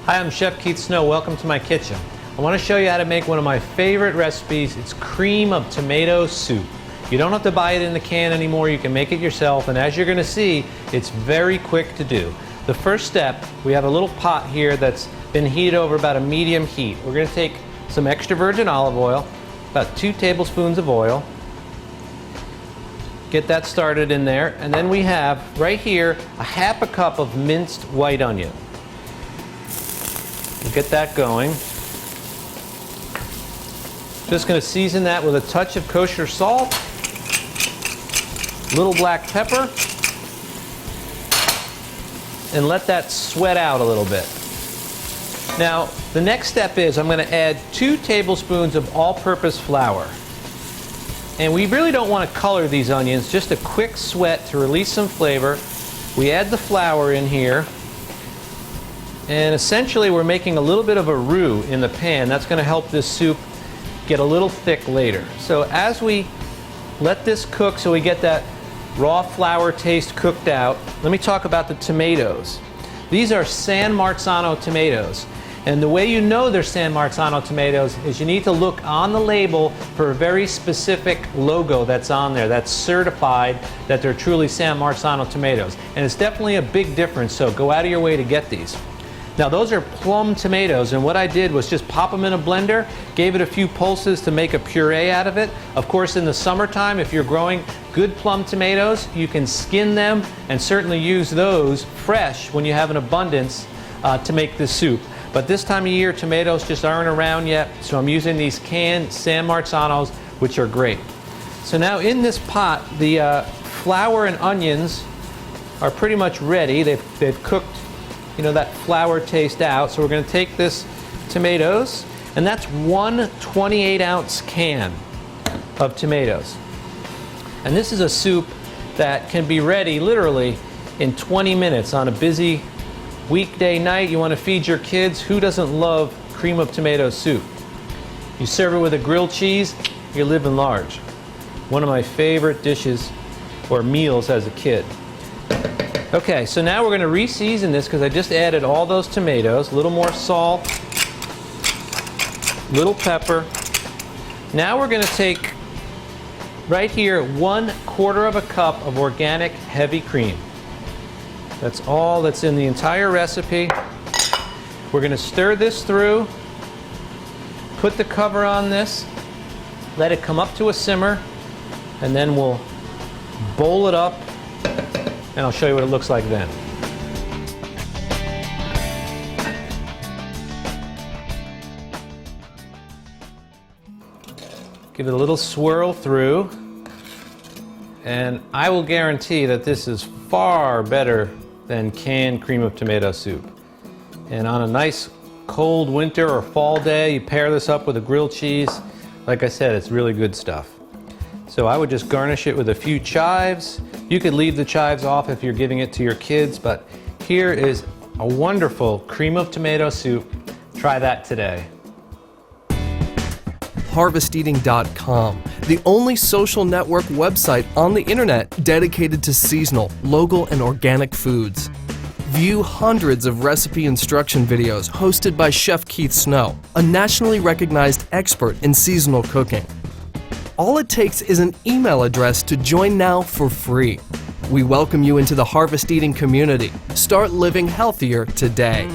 Hi, I'm Chef Keith Snow. Welcome to my kitchen. I want to show you how to make one of my favorite recipes. It's cream of tomato soup. You don't have to buy it in the can anymore. You can make it yourself, and as you're going to see, it's very quick to do. The first step, we have a little pot here that's been heated over about a medium heat. We're going to take some extra virgin olive oil, about 2 tablespoons of oil. Get that started in there, and then we have right here a half a cup of minced white onion. We'll get that going. Just going to season that with a touch of kosher salt, little black pepper, and let that sweat out a little bit. Now, the next step is I'm going to add 2 tablespoons of all-purpose flour. And we really don't want to color these onions, just a quick sweat to release some flavor. We add the flour in here. And essentially we're making a little bit of a roux in the pan. That's going to help this soup get a little thick later. So as we let this cook so we get that raw flour taste cooked out, let me talk about the tomatoes. These are San Marzano tomatoes. And the way you know they're San Marzano tomatoes is you need to look on the label for a very specific logo that's on there that's certified that they're truly San Marzano tomatoes. And it's definitely a big difference, so go out of your way to get these. Now those are plum tomatoes, and what I did was just pop them in a blender, gave it a few pulses to make a puree out of it. Of course, in the summertime, if you're growing good plum tomatoes, you can skin them and certainly use those fresh when you have an abundance to make this soup. But this time of year, tomatoes just aren't around yet, so I'm using these canned San Marzanos, which are great. So now in this pot, the flour and onions are pretty much ready. They've cooked, you know, that flour taste out. So we're going to take this tomatoes, and that's 1 28-ounce can of tomatoes. And this is a soup that can be ready literally in 20 minutes on a busy weekday night. You want to feed your kids. Who doesn't love cream of tomato soup? You serve it with a grilled cheese, you're living large. One of my favorite dishes or meals as a kid. Okay, so now we're going to re-season this because I just added all those tomatoes. A little more salt, little pepper. Now we're going to take right here 1/4 cup of organic heavy cream. That's all that's in the entire recipe. We're going to stir this through, put the cover on this, let it come up to a simmer, and then we'll bowl it up, and I'll show you what it looks like then. Give it a little swirl through, and I will guarantee that this is far better than canned cream of tomato soup. And on a nice cold winter or fall day, you pair this up with a grilled cheese. Like I said, it's really good stuff. So I would just garnish it with a few chives. You could leave the chives off if you're giving it to your kids, but here is a wonderful cream of tomato soup. Try that today. HarvestEating.com, the only social network website on the internet dedicated to seasonal, local, and organic foods. View hundreds of recipe instruction videos hosted by Chef Keith Snow, a nationally recognized expert in seasonal cooking. All it takes is an email address to join now for free. We welcome you into the Harvest Eating community. Start living healthier today.